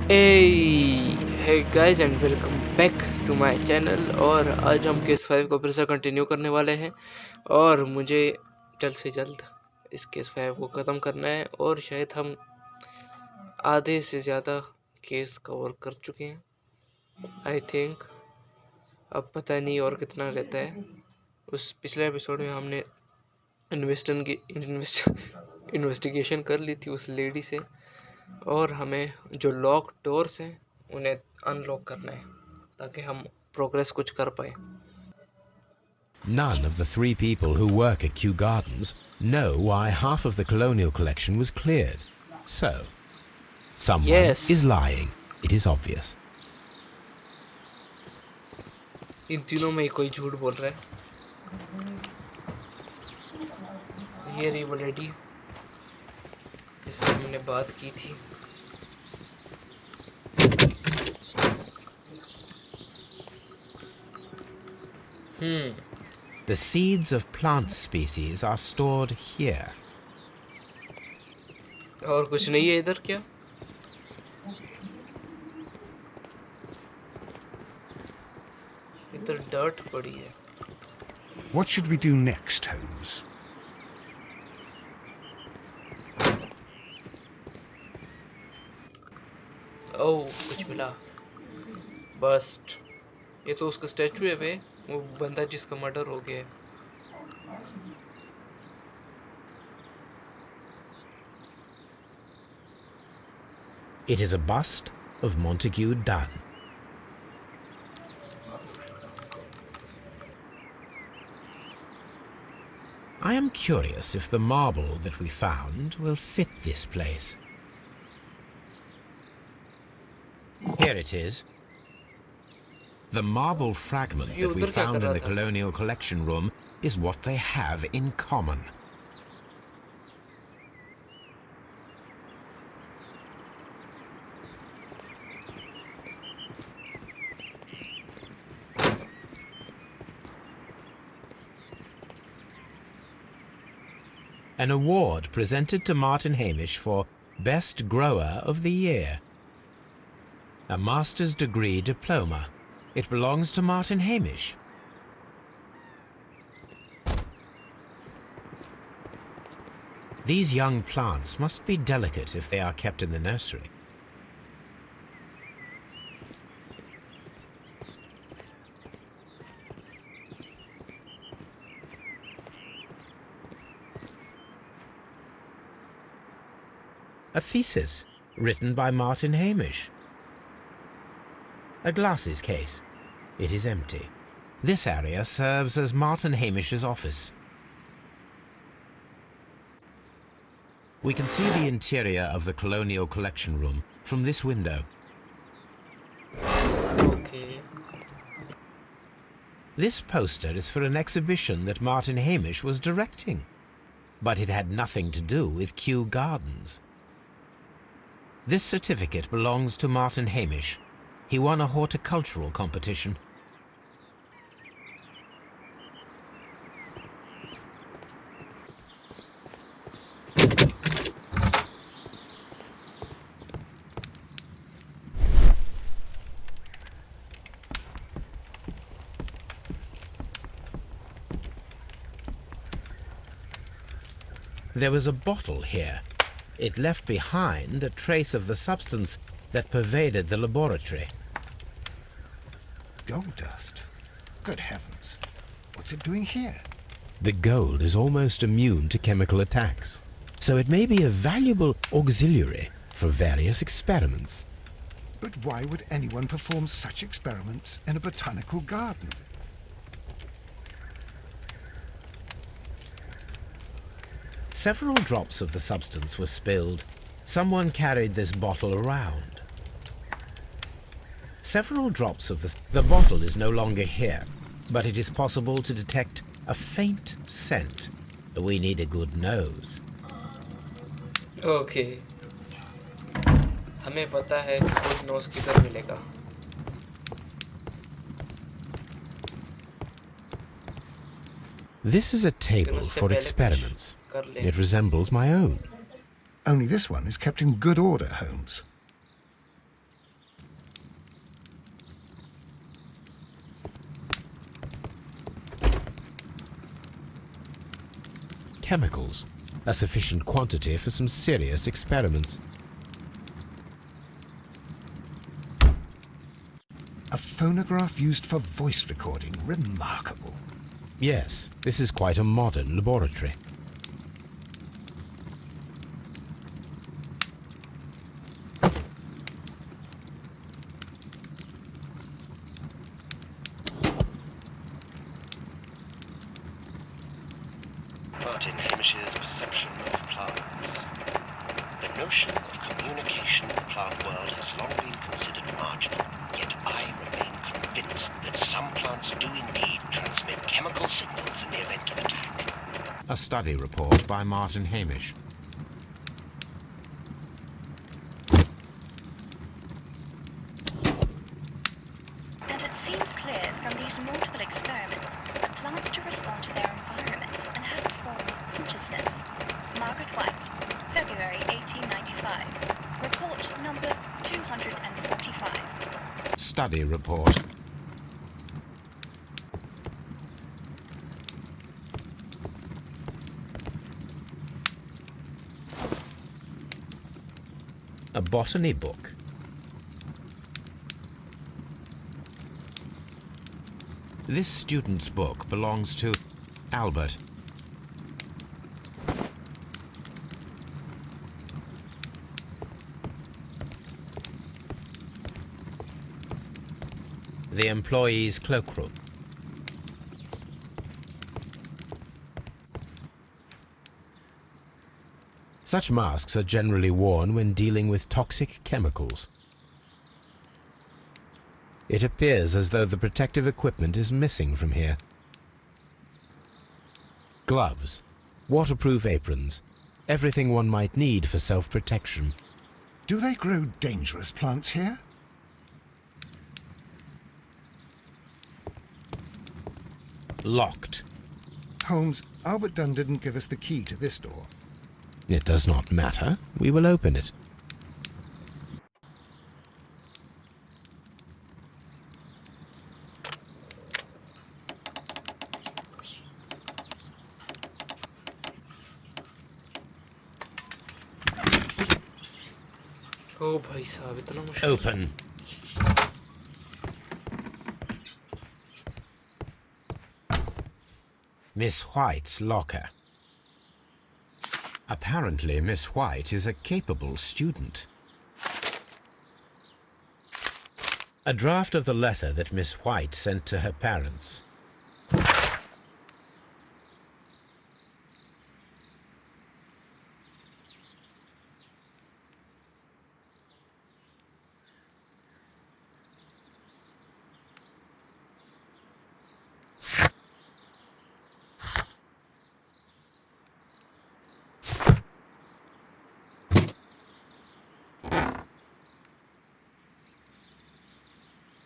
Hey guys and welcome back to my channel. और आज हम केस 5 को फिर से कंटिन्यू करने वाले हैं और मुझे जल्द से जल्द इस केस 5 को ख़त्म करना है। और शायद हम आधे से ज़्यादा केस कवर कर चुके हैं आई थिंक। अब पता नहीं और कितना रहता है। उस पिछले एपिसोड में हमने इन्वेस्टिगेशन कर ली थी उस लेडी से, और हमें जो लॉक डोर्स हैं उन्हें अनलॉक करना है ताकि हम प्रोग्रेस कुछ कर पाए। None of the three people who work at Kew Gardens know why half of the colonial collection was cleared. So, someone Yes. is lying. It is obvious. इन तीनों में ही कोई झूठ बोल रहा है। ये रही वो लेडी जिससे हमने बात की थी। The seeds of plant species are stored here. और कुछ नहीं है इधर क्या? इधर डर्ट पड़ी है। What should we do next, Holmes? ओह, कुछ मिला। बस्ट। ये तो उसका स्टैचू है बे, वो बंदा जिसका मर्डर हो गया है। It is a bust of Montague Dunn. I am curious if the marble that we found will fit this place. Here it is. The marble fragment that we found in the colonial collection room is what they have in common. An award presented to Martin Hamish for Best Grower of the Year. A master's degree diploma. It belongs to Martin Hamish. These young plants must be delicate if they are kept in the nursery. A thesis written by Martin Hamish. A glasses case. It is empty. This area serves as Martin Hamish's office. We can see the interior of the colonial collection room from this window. Okay. This poster is for an exhibition that Martin Hamish was directing, but it had nothing to do with Kew Gardens. This certificate belongs to Martin Hamish. He won a horticultural competition. There was a bottle here. It left behind a trace of the substance that pervaded the laboratory. Gold dust? Good heavens. What's it doing here? The gold is almost immune to chemical attacks, so it may be a valuable auxiliary for various experiments. But why would anyone perform such experiments in a botanical garden? Several drops of the substance were spilled. Someone carried this bottle around. Several drops of the bottle is no longer here, but it is possible to detect a faint scent. We need a good nose. Okay. हमें पता है कि good nose किधर मिलेगा। This is a table for experiments. It resembles my own. Only this one is kept in good order, Holmes. chemicals, a sufficient quantity for some serious experiments. A phonograph used for voice recording. Remarkable. Yes, this is quite a modern laboratory. Martin Hamish's perception of plants. The notion of communication in the plant world has long been considered marginal, yet I remain convinced that some plants do indeed transmit chemical signals in the event of attack. A study report by Martin Hamish. And it seems clear from these multiple experiments that plants do respond to their environment and have a form of consciousness. Margaret White, February 1895. Report number 245. Study report. A botany book. This student's book belongs to Albert. The employee's cloakroom. Such masks are generally worn when dealing with toxic chemicals. It appears as though the protective equipment is missing from here. Gloves, waterproof aprons, everything one might need for self-protection. Do they grow dangerous plants here? Locked. Holmes, Albert Dunn didn't give us the key to this door. It does not matter. We will open it. ओ भाई साहब इतना मुश्किल Open. Miss White's locker. Apparently, Miss White is a capable student. A draft of the letter that Miss White sent to her parents.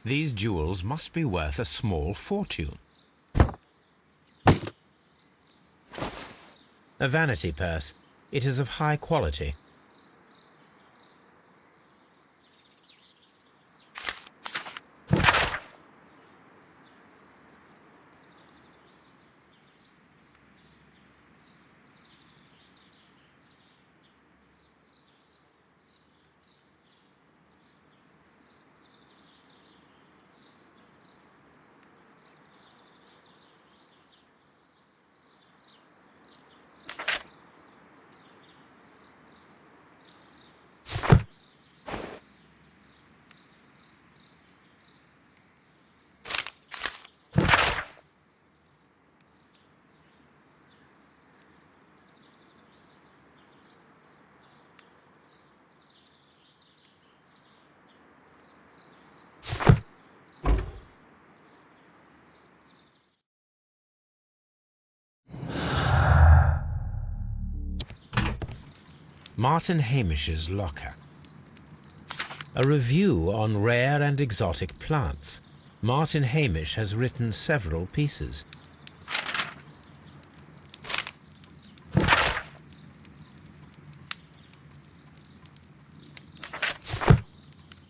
These jewels must be worth a small fortune. A vanity purse. It is of high quality. Martin Hamish's locker. A review on rare and exotic plants. Martin Hamish has written several pieces.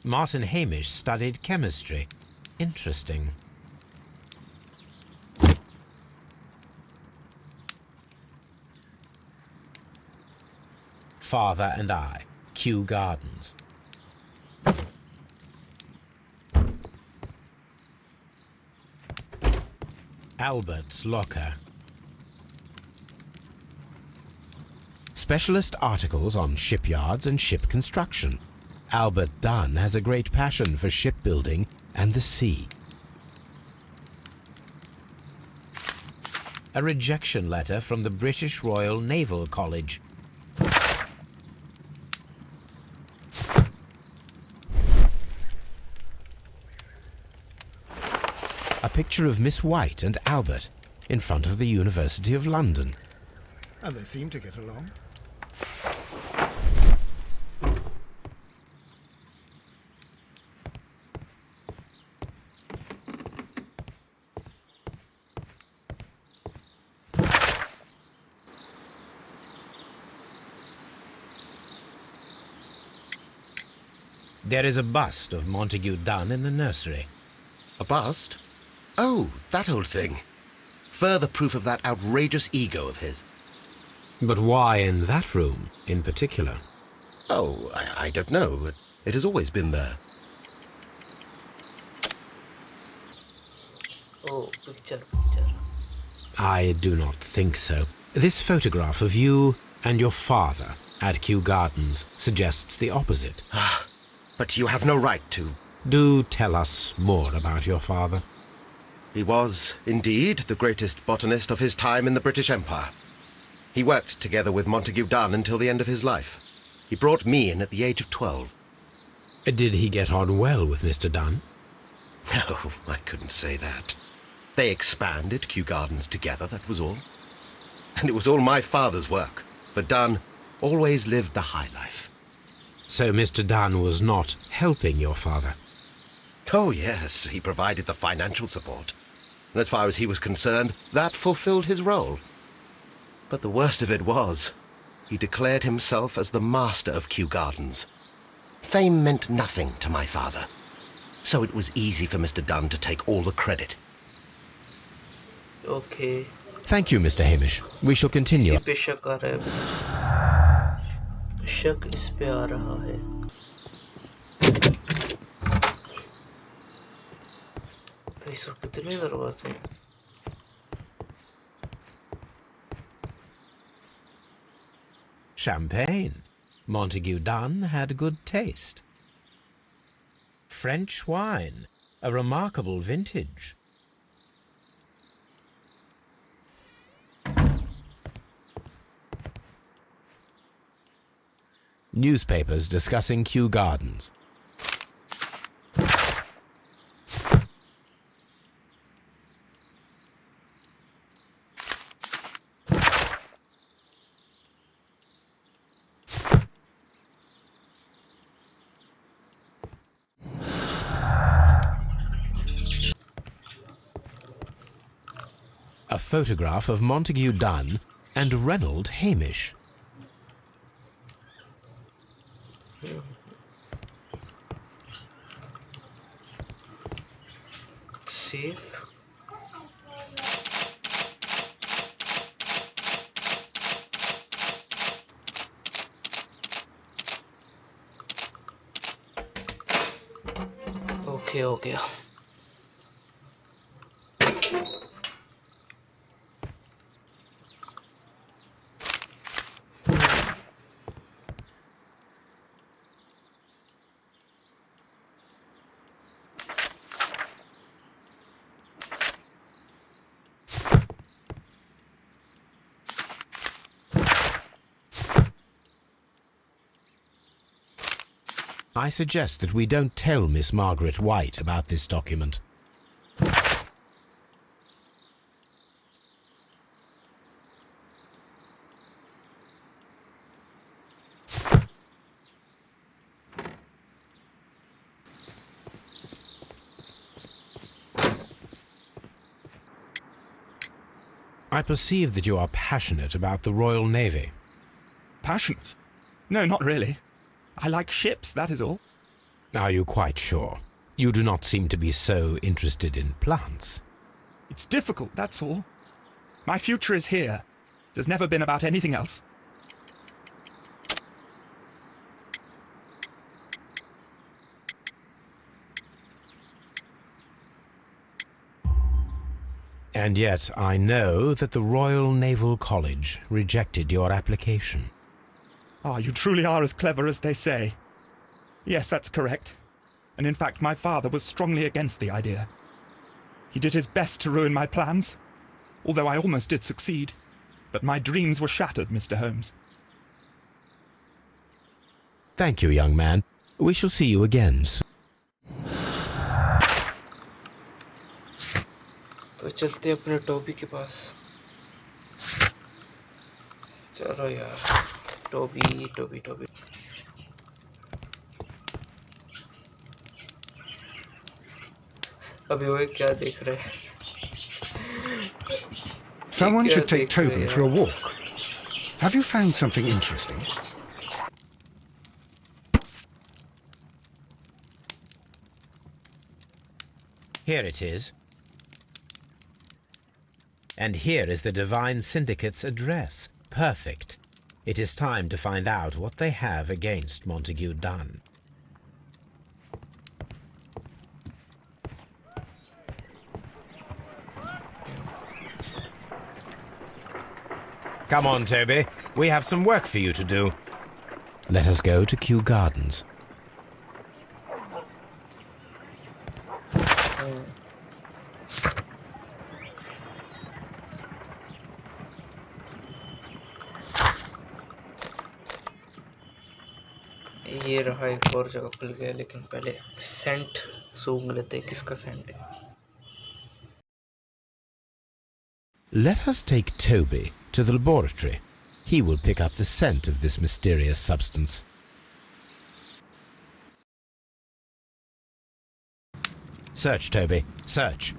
Martin Hamish studied chemistry. Interesting. father and I, Kew Gardens. Albert's locker. Specialist articles on shipyards and ship construction. Albert Dunn has a great passion for shipbuilding and the sea. A rejection letter from the British Royal Naval College. A picture of Miss White and Albert in front of the University of London. And they seem to get along. There is a bust of Montague Dunn in the nursery. A bust? Oh, that old thing. Further proof of that outrageous ego of his. But why in that room in particular? Oh, I don't know. It has always been there. Oh, picture. I do not think so. This photograph of you and your father at Kew Gardens suggests the opposite. But you have no right to. Do tell us more about your father. He was, indeed, the greatest botanist of his time in the British Empire. He worked together with Montague Dunn until the end of his life. He brought me in at the age of 12. Did he get on well with Mr. Dunn? No, I couldn't say that. They expanded Kew Gardens together, that was all. And it was all my father's work, for Dunn always lived the high life. So Mr. Dunn was not helping your father? Oh, yes, he provided the financial support. And as far as he was concerned, that fulfilled his role. But the worst of it was, he declared himself as the master of Kew Gardens. Fame meant nothing to my father, so it was easy for Mr. Dunn to take all the credit. Okay. Thank you, Mr. Hamish. We shall continue. इसी पे शक आ रहा है, शक इस पे आ रहा है। पैसों कितने दरवाजे हैं? Champagne. Montague Dunn had good taste. French wine. A remarkable vintage. Newspapers discussing Kew Gardens. A photograph of Montague Dunn and Reynold Hamish. Safe. Okay हो गया। I suggest that we don't tell Miss Margaret White about this document. I perceive that you are passionate about the Royal Navy. Passionate? No, not really. I like ships, that is all. Are you quite sure? You do not seem to be so interested in plants. It's difficult, that's all. My future is here. It has never been about anything else. And yet I know that the Royal Naval College rejected your application. Ah, you truly are as clever as they say. Yes, that's correct. And in fact, my father was strongly against the idea. He did his best to ruin my plans, although I almost did succeed. But my dreams were shattered, Mr. Holmes. Thank you, young man. We shall see you again soon. तो चलते अपने Toby के पास। चलो यार, Toby Toby Toby. अभी वो क्या देख रहे हैं? Someone should take देख रहे Toby हैं for a यार? walk. Have you found something interesting? Here it is. And here is the Divine Syndicate's address. Perfect. It is time to find out what they have against Montague Dunn. Come on, Toby. We have some work for you to do. Let us go to Kew Gardens. ये रहा, एक और जगह खुल गया, लेकिन पहले Saint सूंघ लेते हैं। किसका सेंट है? Let us take Toby to the laboratory. He will pick up the scent of this mysterious substance. Search, Toby. Search.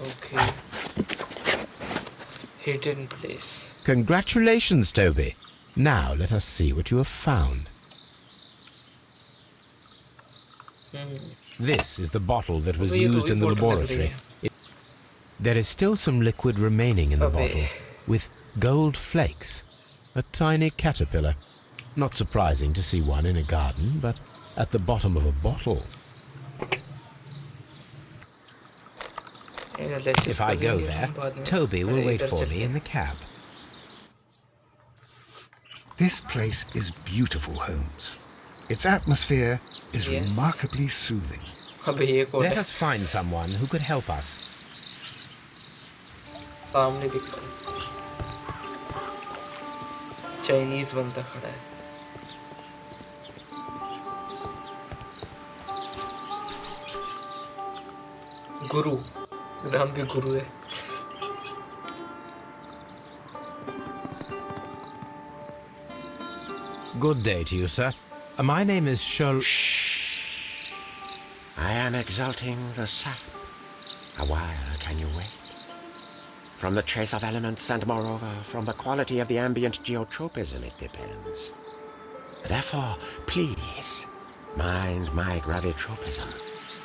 Okay. Hidden place. Congratulations, Toby. Now let us see what you have found. This is the bottle that was अबे ये तो used वही in the bottle लग रही laboratory. है। There is still some liquid remaining in the अबे। bottle, with gold flakes. A tiny caterpillar. Not surprising to see one in a garden, but at the bottom of a bottle. Analysis If I कर go लेंगे there, हम बाद में। Toby will पहले wait इधर for चलते me हैं। in the cab. This place is beautiful, Holmes. Its atmosphere is Yes. remarkably soothing. अबे ये कौन Let है? us find someone who could help us. सामने दिख रहा है, चाइनीज बंदा खड़ा है। गुरु, नाम भी गुरु है। Good day to you, sir. My name is Sherlock. I am exalting the sap. A while can you wait? From the trace of elements and moreover from the quality of the ambient geotropism it depends. Therefore, please, mind my gravitropism.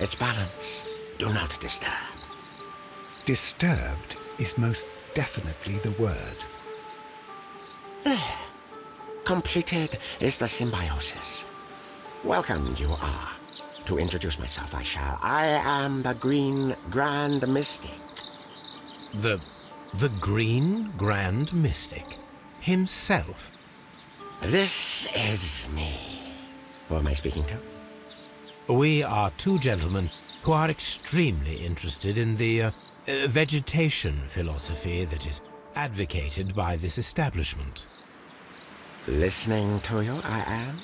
Its balance, do not disturb. Disturbed is most definitely the word. There. Completed is the symbiosis. Welcome you are. To introduce myself I shall. I am the Green Grand Mystic. The Green Grand Mystic himself. This is me. Who am I speaking to? We are two gentlemen who are extremely interested in the vegetation philosophy that is advocated by this establishment. Listening to you, I am.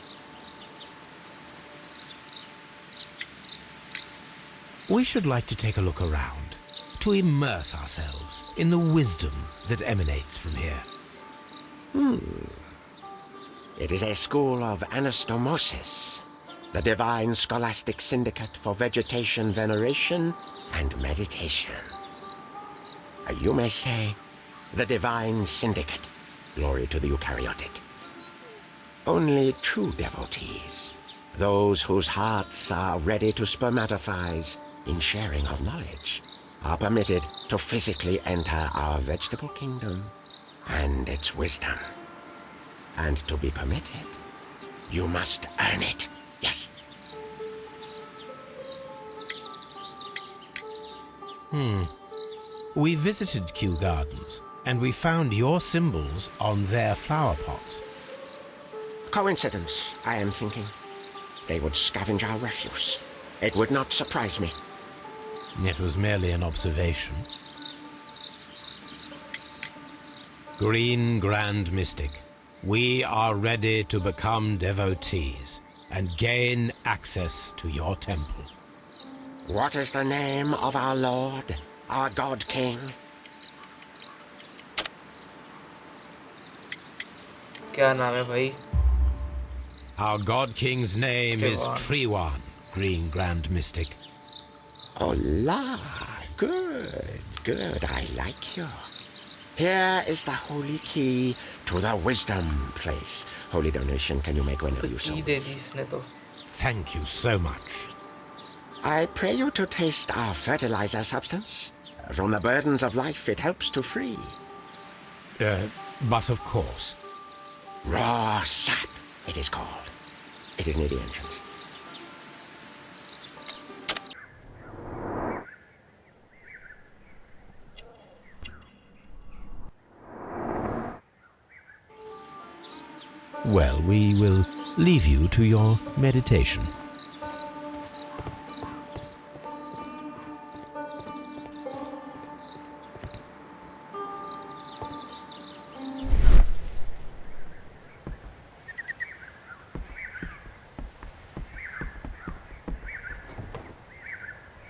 We should like to take a look around. to immerse ourselves in the wisdom that emanates from here. It is a school of anastomosis, the divine scholastic syndicate for vegetation veneration and meditation. You may say, the divine syndicate. Glory to the eukaryotic. Only true devotees, those whose hearts are ready to spermatophize in sharing of knowledge, are permitted to physically enter our vegetable kingdom and its wisdom. And to be permitted, you must earn it. Yes. We visited Kew Gardens, and we found your symbols on their flower pots. Coincidence, I am thinking. They would scavenge our refuse. It would not surprise me. It was merely an observation. Green Grand Mystic, we are ready to become devotees and gain access to your temple. What is the name of our Lord, our God King? क्या नाम है भाई? Our God King's name is Trewan. Trewan, Green Grand Mystic. Oh, la. Good, good. I like you. Here is the holy key to the wisdom place. Holy donation can you make whenever you so की दे दी इसने तो. Thank you so much. I pray you to taste our fertilizer substance. From the burdens of life it helps to free. But of course. Raw sap, it is called. It is near the entrance. Well, we will leave you to your meditation.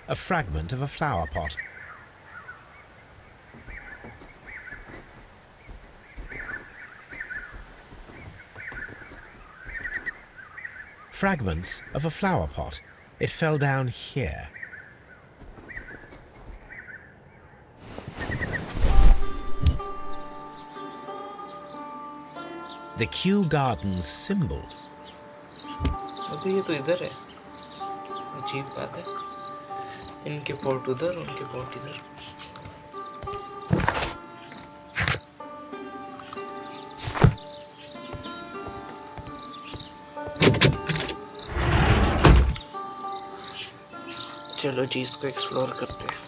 A fragment of a flower pot. Fragments of a flower pot. It fell down here. The Kew Gardens symbol. अबे ये तो इधर है. अजीब बात है. इनके port उधर, उनके पोर्ट इधर. चलो जी इसको एक्सप्लोर करते हैं.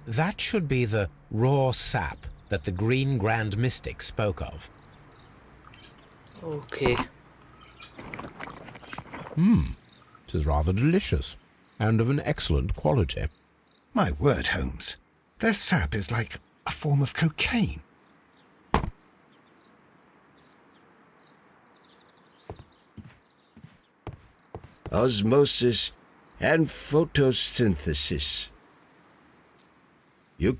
That should be the raw sap that the Green Grand Mystic spoke of. Okay. It is rather delicious, and of an excellent quality. My word, Holmes. Their sap is like a form of cocaine. Osmosis and photosynthesis. You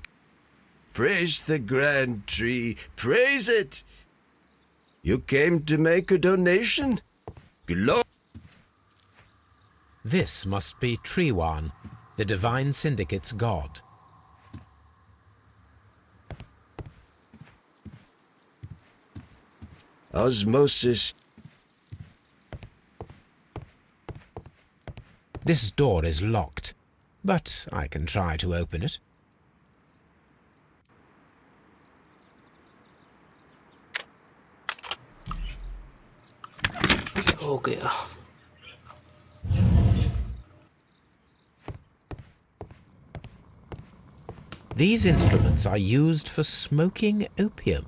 praise the grand tree. Praise it. You came to make a donation? Glory. This must be Trewan, the Divine Syndicate's god. Osmosis. This door is locked, but I can try to open it. हो गया. These instruments are used for smoking opium.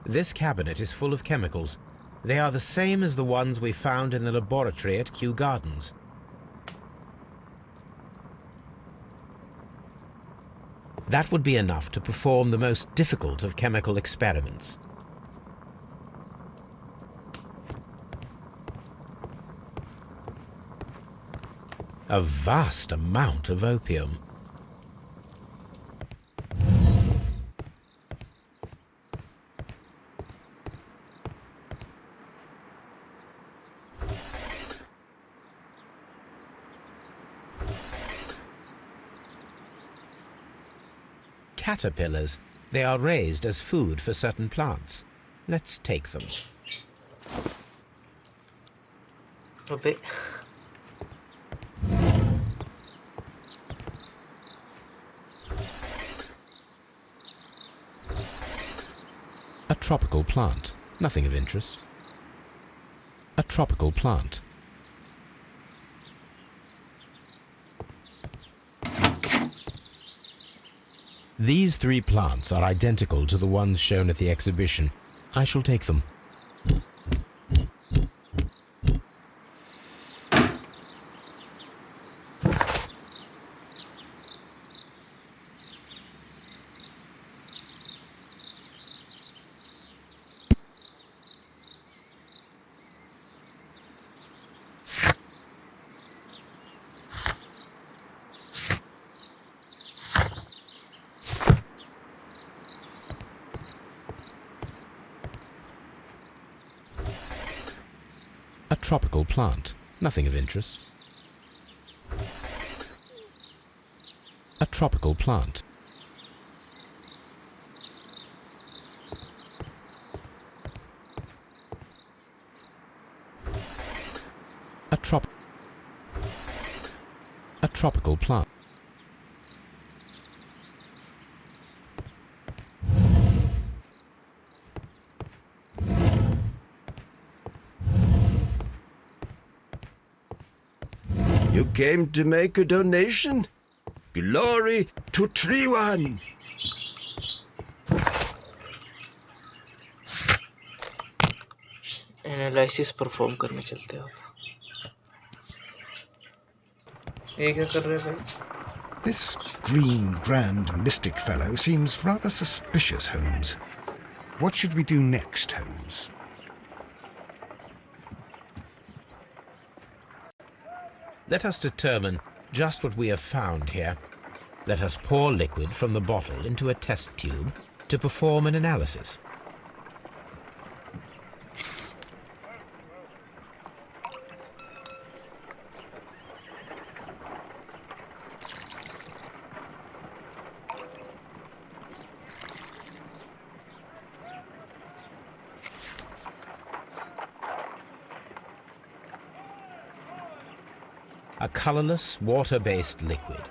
This cabinet is full of chemicals. They are the same as the ones we found in the laboratory at Kew Gardens. That would be enough to perform the most difficult of chemical experiments. A vast amount of opium. Caterpillars. They are raised as food for certain plants. Let's take them. अबे A tropical plant. Nothing of interest. A tropical plant. These 3 plants are identical to the ones shown at the exhibition. I shall take them. A tropical plant. Nothing of interest. A tropical plant. A tropical plant. You came to make a donation? Glory to Tree One! Analysis perform करने चलते हैं अब। ये क्या कर रहे हैं भाई? This green grand mystic fellow seems rather suspicious, Holmes. What should we do next, Holmes? Let us determine just what we have found here. Let us pour liquid from the bottle into a test tube to perform an analysis. A colorless, water-based liquid.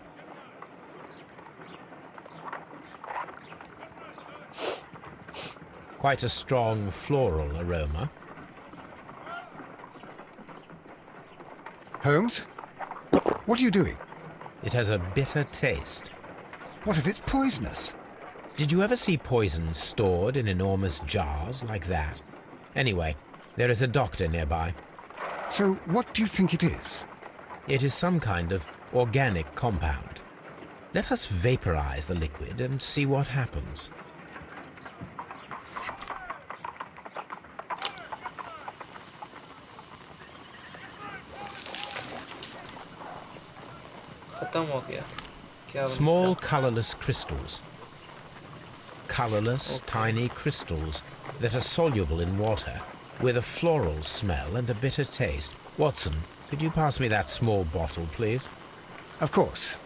Quite a strong floral aroma. Holmes? What are you doing? It has a bitter taste. What if it's poisonous? Did you ever see poison stored in enormous jars like that? Anyway, there is a doctor nearby. So what do you think it is? It is some kind of organic compound. Let us vaporize the liquid and see what happens. खत्म हो गया क्या? Small colorless crystals. Colorless, tiny crystals that are soluble in water with a floral smell and a bitter taste. Watson, could you pass me that small bottle, please? Of course.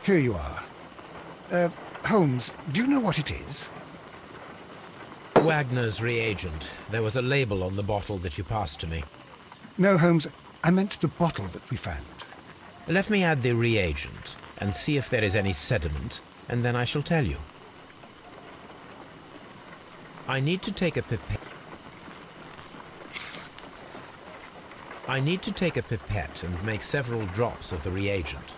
Here you are. Holmes, do you know what it is? Wagner's reagent. There was a label on the bottle that you passed to me. No, Holmes, I meant the bottle that we found. Let me add the reagent and see if there is any sediment, and then I shall tell you. I need to take a pipette. I need to take a pipette and make several drops of the reagent.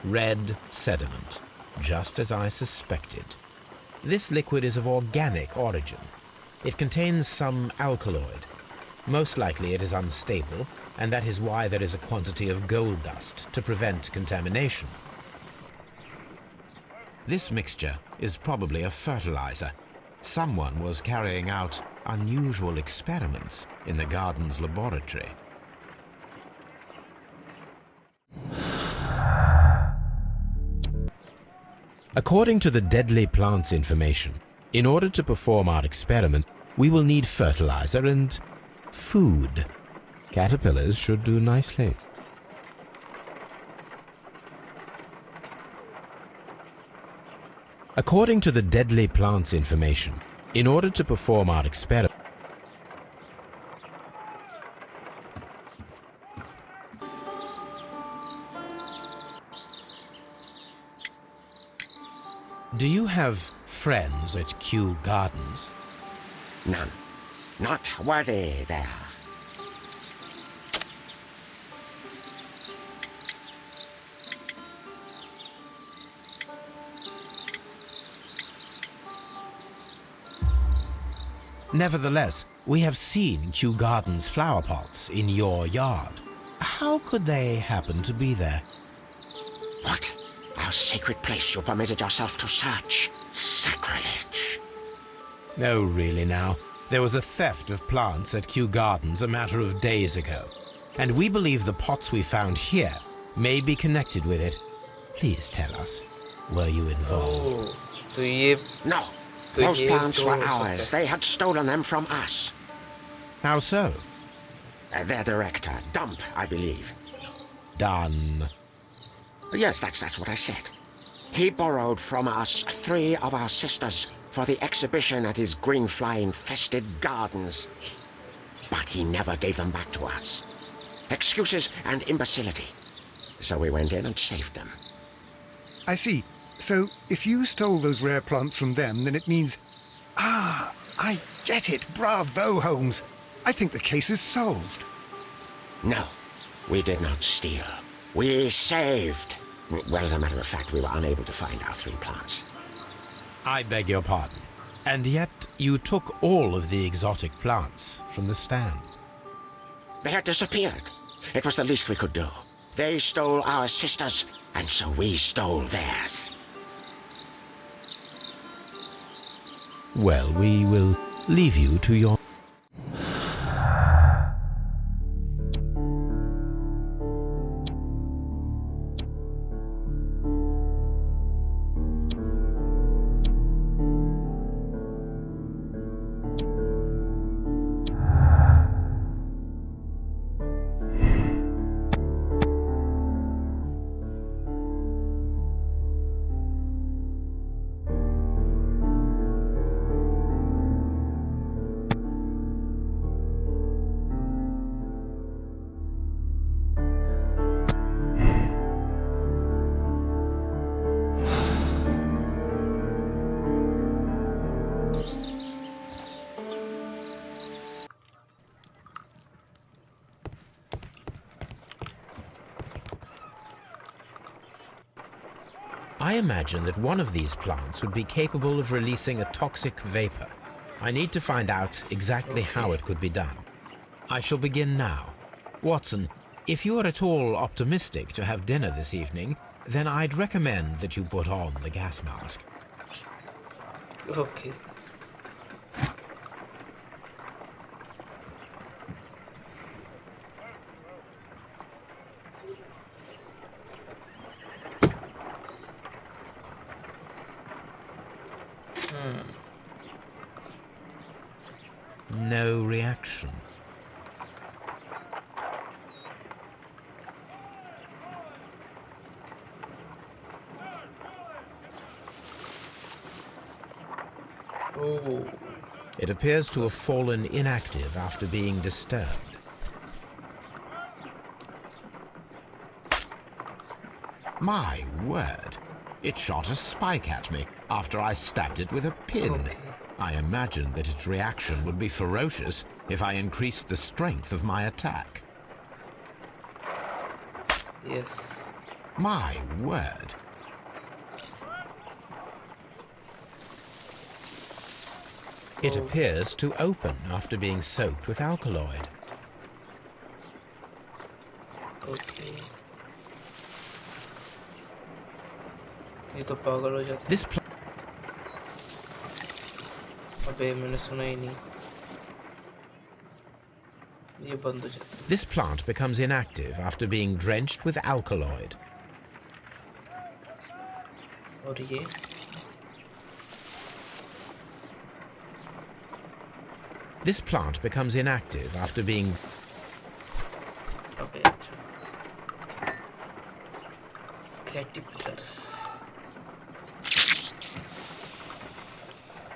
Red sediment, just as I suspected. This liquid is of organic origin. It contains some alkaloid. Most likely it is unstable, and that is why there is a quantity of gold dust to prevent contamination. This mixture is probably a fertilizer. Someone was carrying out unusual experiments in the garden's laboratory. According to the deadly plants information, in order to perform our experiment, we will need fertilizer and food. Caterpillars should do nicely. According to the deadly plants information, in order to perform our experiment, do you have friends at Kew Gardens? None. Not worthy there. Nevertheless, we have seen Kew Gardens flower pots in your yard. How could they happen to be there? What? Our sacred place you permitted yourself to search. Sacrilege. No, really now. There was a theft of plants at Kew Gardens a matter of days ago, and we believe the pots we found here may be connected with it. Please tell us, were you involved? तो ये No. तो Those ये plants तो were हो ours. सकता है। They had stolen them from us. How so? Their director, Dump, I believe. Done. Yes, that's what I said. He borrowed from us 3 of our sisters for the exhibition at his green fly-infested gardens. But he never gave them back to us. Excuses and imbecility. So we went in and saved them. I see. So, if you stole those rare plants from them, then it means... Ah, I get it. Bravo, Holmes. I think the case is solved. No, we did not steal. We saved. Well, as a matter of fact, we were unable to find our 3 plants. I beg your pardon. And yet you took all of the exotic plants from the stand. They had disappeared. It was the least we could do. They stole our sisters, and so we stole theirs. Well, we will leave you to your... I imagine that one of these plants would be capable of releasing a toxic vapor. I need to find out exactly how it could be done. I shall begin now. Watson, if you are at all optimistic to have dinner this evening, then I'd recommend that you put on the gas mask. Okay. No reaction. Oh. It appears to have fallen inactive after being disturbed. My word! It shot a spike at me after I stabbed it with a pin. Okay. I imagined that its reaction would be ferocious if I increased the strength of my attack. Yes. My word. It appears to open after being soaked with alkaloid. Okay, ये तो पागल हो जाता। This अबे मैंने सुना ही नहीं, ये बंद हो जाता। This plant becomes inactive after being drenched with alkaloid. और ये This plant becomes inactive after being... अबे अच्छा, caterpillars।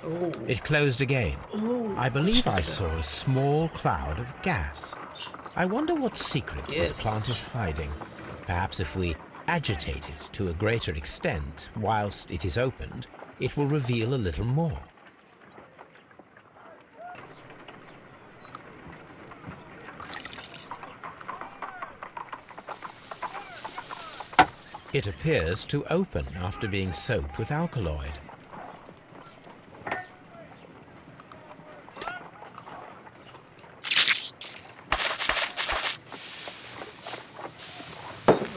Oh, It closed again. oh, I believe I saw a small cloud of gas. I wonder what secrets this Yes. plant is hiding. Perhaps if we agitate it to a greater extent whilst it is opened, it will reveal a little more. It appears to open after being soaked with alkaloid.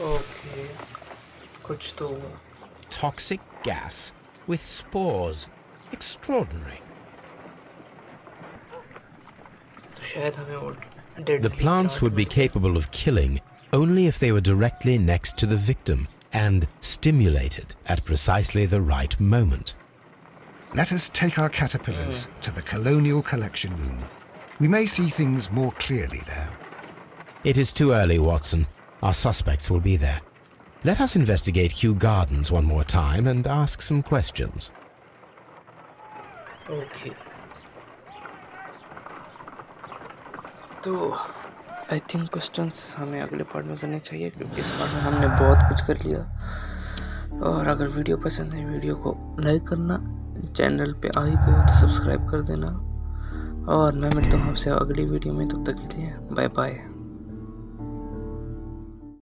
Okay, कुछ तो हुआ। Toxic gas with spores. Extraordinary. तो शायद हमें वो deadly The plants would be capable of killing only if they were directly next to the victim and stimulated at precisely the right moment. Let us take our caterpillars to the Colonial Collection Room. We may see things more clearly there. It is too early, Watson. Our suspects will be there. Let us investigate Kew Gardens one more time and ask some questions. Okay, तो I think questions हमें अगले part में करने चाहिए, क्योंकि इस part में हमने बहुत कुछ कर लिया। और अगर वीडियो पसंद है, वीडियो को लाइक करना, चैनल पे आ ही गए हो तो सब्सक्राइब कर देना। और मैं मिलता हूँ आपसे अगली वीडियो में, तब तक के लिए बाय बाय।